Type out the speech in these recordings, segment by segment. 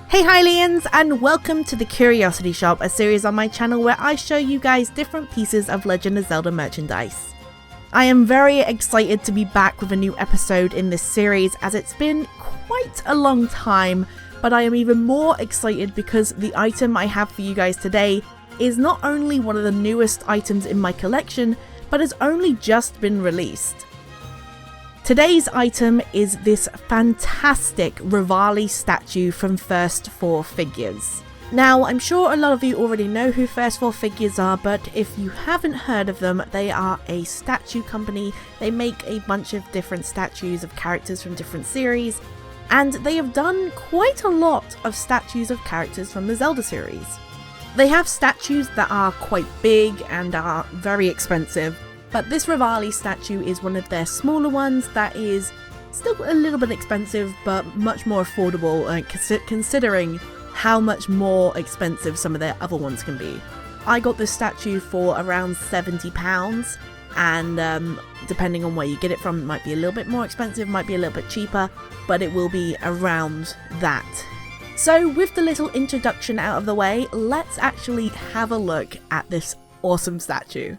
Hey Hylians, and welcome to the Curiosity Shop, a series on my channel where I show you guys different pieces of Legend of Zelda merchandise. I am very excited to be back with a new episode in this series as it's been quite a long time, but I am even more excited because the item I have for you guys today is not only one of the newest items in my collection, but has only just been released. Today's item is this fantastic Revali statue from First 4 Figures. Now, I'm sure a lot of you already know who First 4 Figures are, but if you haven't heard of them, they are a statue company. They make a bunch of different statues of characters from different series, and they have done quite a lot of statues of characters from the Zelda series. They have statues that are quite big and are very expensive, but this Revali statue is one of their smaller ones that is still a little bit expensive, but much more affordable, considering how much more expensive some of their other ones can be. I got this statue for around £70, and depending on where you get it from, it might be a little bit more expensive, might be a little bit cheaper, but it will be around that. So with the little introduction out of the way, let's actually have a look at this awesome statue.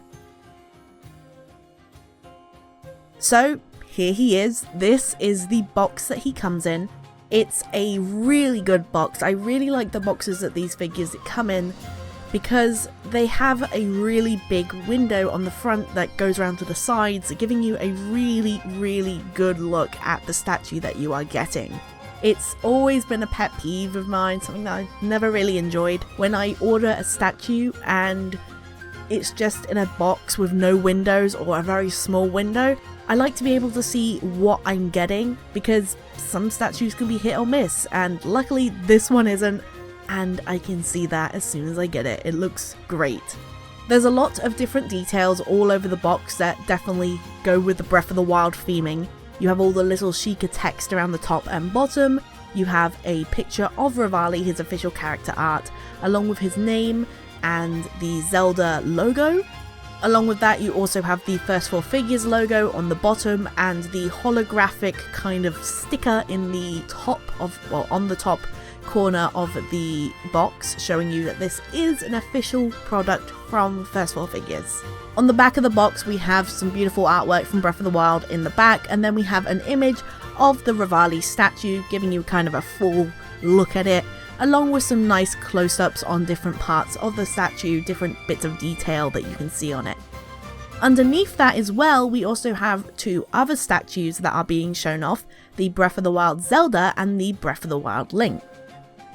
So here he is. This is the box that he comes in. It's a really good box. I really like the boxes that these figures come in because they have a really big window on the front that goes around to the sides, giving you a really good look at the statue that you are getting. It's always been a pet peeve of mine, something that I've never really enjoyed, when I order a statue and it's just in a box with no windows or a very small window. I like to be able to see what I'm getting because some statues can be hit or miss, and luckily this one isn't, and I can see that as soon as I get it. It looks great. There's a lot of different details all over the box that definitely go with the Breath of the Wild theming. You have all the little Sheikah text around the top and bottom. You have a picture of Revali, his official character art, along with his name and the Zelda logo. Along with that, you also have the First 4 Figures logo on the bottom and the holographic kind of sticker in the top of, well, on the top corner of the box, showing you that this is an official product from First 4 Figures. On the back of the box, we have some beautiful artwork from Breath of the Wild in the back, and then we have an image of the Revali statue, giving you kind of a full look at it, along with some nice close-ups on different parts of the statue, different bits of detail that you can see on it. Underneath that as well, we also have two other statues that are being shown off, the Breath of the Wild Zelda and the Breath of the Wild Link.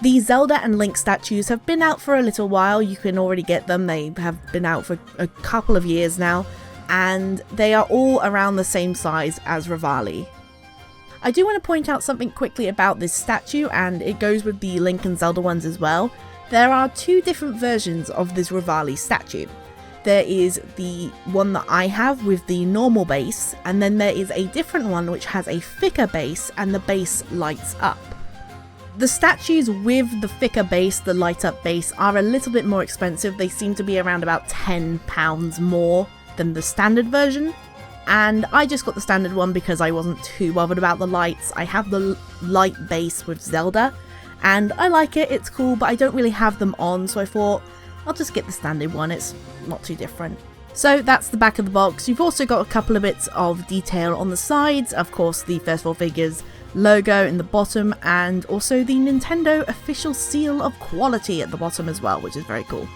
The Zelda and Link statues have been out for a little while. You can already get them. They have been out for a couple of years now, and they are all around the same size as Revali. I do want to point out something quickly about this statue, and it goes with the Link and Zelda ones as well. There are two different versions of this Revali statue. There is the one that I have with the normal base, and then there is a different one which has a thicker base and the base lights up. The statues with the thicker base, the light up base, are a little bit more expensive. They seem to be around about £10 more than the standard version. And I just got the standard one because I wasn't too bothered about the lights. I have the light base with Zelda, and I like it, it's cool, but I don't really have them on, so I thought I'll just get the standard one, it's not too different. So that's the back of the box. You've also got a couple of bits of detail on the sides, of course the First 4 Figures logo in the bottom, and also the Nintendo official seal of quality at the bottom as well, which is very cool.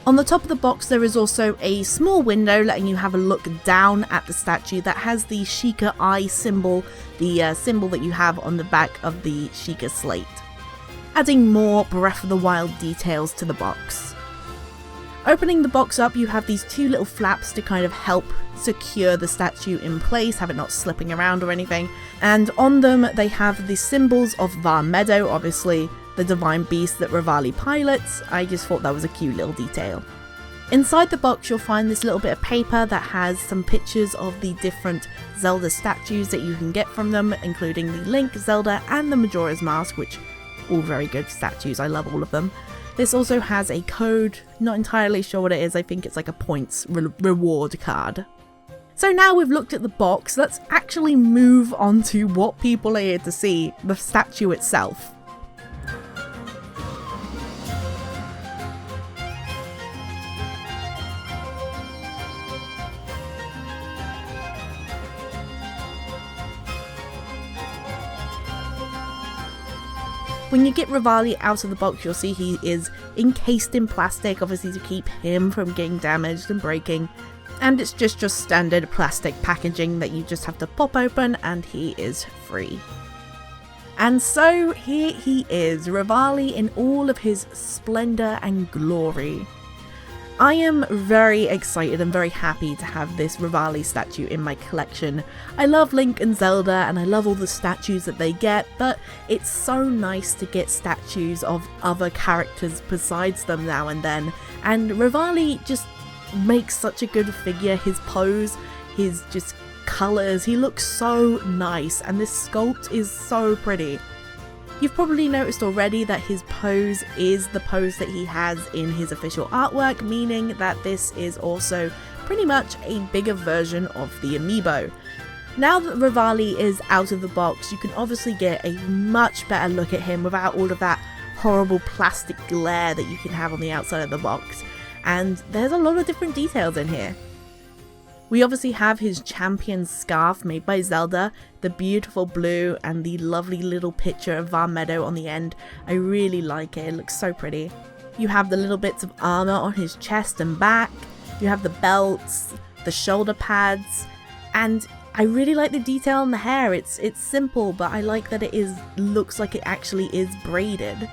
On the top of the box there is also a small window letting you have a look down at the statue that has the Sheikah eye symbol, the symbol that you have on the back of the Sheikah slate, adding more Breath of the Wild details to the box. Opening the box up, you have these two little flaps to kind of help secure the statue in place, have it not slipping around or anything, and on them they have the symbols of Var Meadow, obviously the divine beast that Revali pilots. I just thought that was a cute little detail. Inside the box you'll find this little bit of paper that has some pictures of the different Zelda statues that you can get from them, including the Link, Zelda and the Majora's Mask, which all very good statues, I love all of them. This also has a code, not entirely sure what it is, I think it's like a points reward card. So now we've looked at the box, let's actually move on to what people are here to see, the statue itself. When you get Revali out of the box, you'll see he is encased in plastic, obviously to keep him from getting damaged and breaking. And it's just your standard plastic packaging that you just have to pop open and he is free. And so here he is, Revali in all of his splendour and glory. I am very excited and very happy to have this Revali statue in my collection. I love Link and Zelda and I love all the statues that they get, but it's so nice to get statues of other characters besides them now and then. And Revali just makes such a good figure. His pose, his just colours, he looks so nice and this sculpt is so pretty. You've probably noticed already that his pose is the pose that he has in his official artwork, meaning that this is also pretty much a bigger version of the amiibo. Now that Revali is out of the box, you can obviously get a much better look at him without all of that horrible plastic glare that you can have on the outside of the box. And there's a lot of different details in here. We obviously have his champion scarf made by Zelda, the beautiful blue and the lovely little picture of Var Meadow on the end. I really like it, it looks so pretty. You have the little bits of armour on his chest and back, you have the belts, the shoulder pads, and I really like the detail on the hair. It's simple, but I like that it looks like it actually is braided.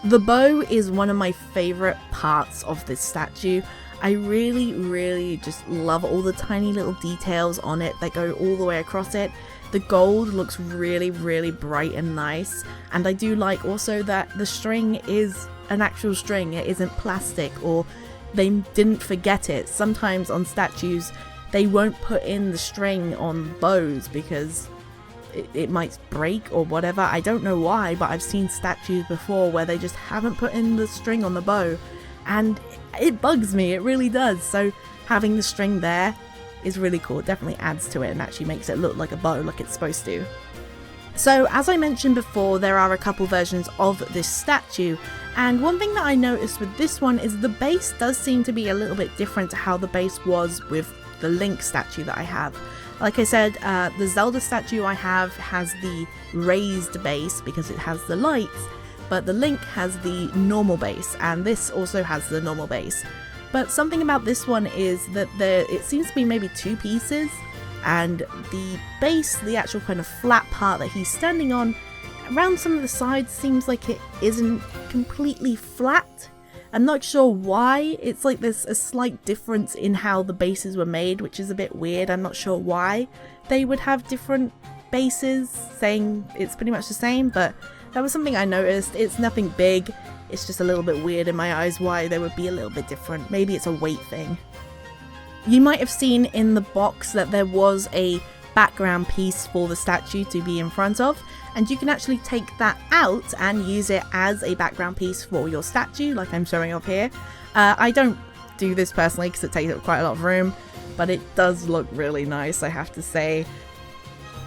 The bow is one of my favourite parts of this statue. I really just love all the tiny little details on it that go all the way across it. The gold looks really bright and nice, and I do like also that the string is an actual string, it isn't plastic or they didn't forget it. Sometimes on statues they won't put in the string on bows because it might break or whatever. I don't know why, but I've seen statues before where they just haven't put in the string on the bow and it bugs me, it really does. So having the string there is really cool. It definitely adds to it and actually makes it look like a bow like it's supposed to. So as I mentioned before, there are a couple versions of this statue, and one thing that I noticed with this one is the base does seem to be a little bit different to how the base was with the Link statue that I have. Like I said, the Zelda statue I have has the raised base because it has the lights, but the Link has the normal base, and this also has the normal base. But something about this one is that it seems to be maybe two pieces, and the base, the actual kind of flat part that he's standing on, around some of the sides seems like it isn't completely flat. I'm not sure why. It's like there's a slight difference in how the bases were made, which is a bit weird. I'm not sure why they would have different bases, saying it's pretty much the same, but that was something I noticed. It's nothing big, it's just a little bit weird in my eyes why they would be a little bit different. Maybe it's a weight thing. You might have seen in the box that there was a background piece for the statue to be in front of, and you can actually take that out and use it as a background piece for your statue like I'm showing off here. I don't do this personally because it takes up quite a lot of room, but it does look really nice, I have to say.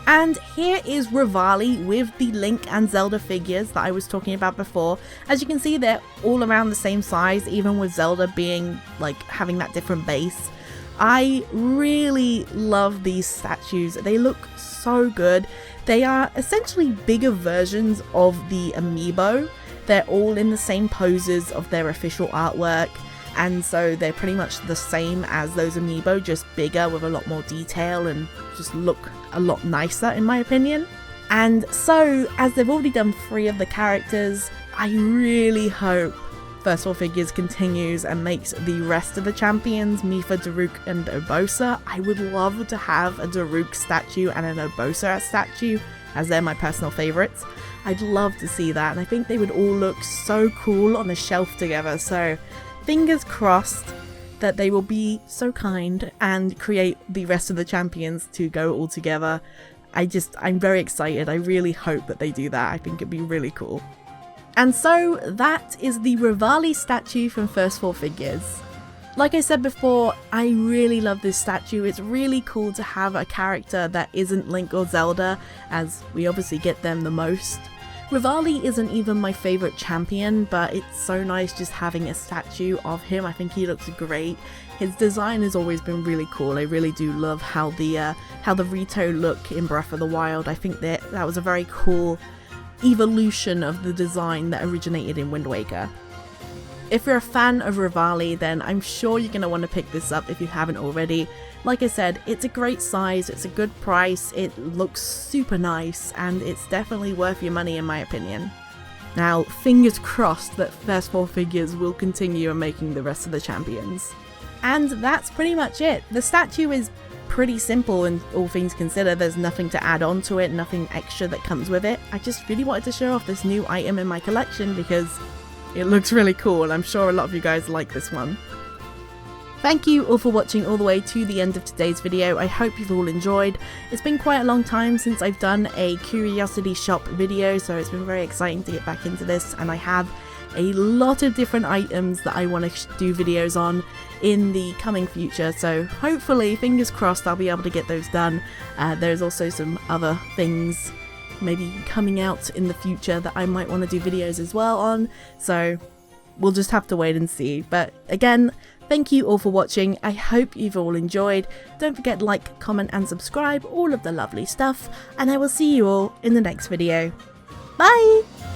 And here is Revali with the Link and Zelda figures that I was talking about before. As you can see, they're all around the same size, even with Zelda being like having that different base. I really love these statues. They look so good. They are essentially bigger versions of the amiibo. They're all in the same poses of their official artwork, and so they're pretty much the same as those amiibo, just bigger with a lot more detail and just look a lot nicer in my opinion. And so, as they've already done 3 of the characters, I really hope First 4 Figures continues and makes the rest of the champions, Mipha, Daruk and Urbosa. I would love to have a Daruk statue and an Urbosa statue, as they're my personal favourites. I'd love to see that, and I think they would all look so cool on a shelf together, so fingers crossed that they will be so kind and create the rest of the champions to go all together. I'm very excited. I really hope that they do that. I think it'd be really cool. And so that is the Revali statue from First 4 Figures. Like I said before, I really love this statue. It's really cool to have a character that isn't Link or Zelda, as we obviously get them the most. Revali isn't even my favourite champion, but it's so nice just having a statue of him. I think he looks great. His design has always been really cool. I really do love how the Rito look in Breath of the Wild. I think that was a very cool. evolution of the design that originated in Wind Waker. If you're a fan of Revali, then I'm sure you're going to want to pick this up if you haven't already. Like I said, it's a great size, it's a good price, it looks super nice, and it's definitely worth your money in my opinion. Now, fingers crossed that First 4 figures will continue in making the rest of the champions. And that's pretty much it. The statue is pretty simple in all things considered. There's nothing to add on to it, nothing extra that comes with it. I just really wanted to show off this new item in my collection because it looks really cool, and I'm sure a lot of you guys like this one. Thank you all for watching all the way to the end of today's video. I hope you've all enjoyed. It's been quite a long time since I've done a curiosity shop video, so it's been very exciting to get back into this, and I have a lot of different items that I want to do videos on in the coming future, so hopefully, fingers crossed, I'll be able to get those done. There's also some other things maybe coming out in the future that I might want to do videos as well on, so we'll just have to wait and see. But again, thank you all for watching. I hope you've all enjoyed. Don't forget to like, comment and subscribe, all of the lovely stuff, and I will see you all in the next video. Bye!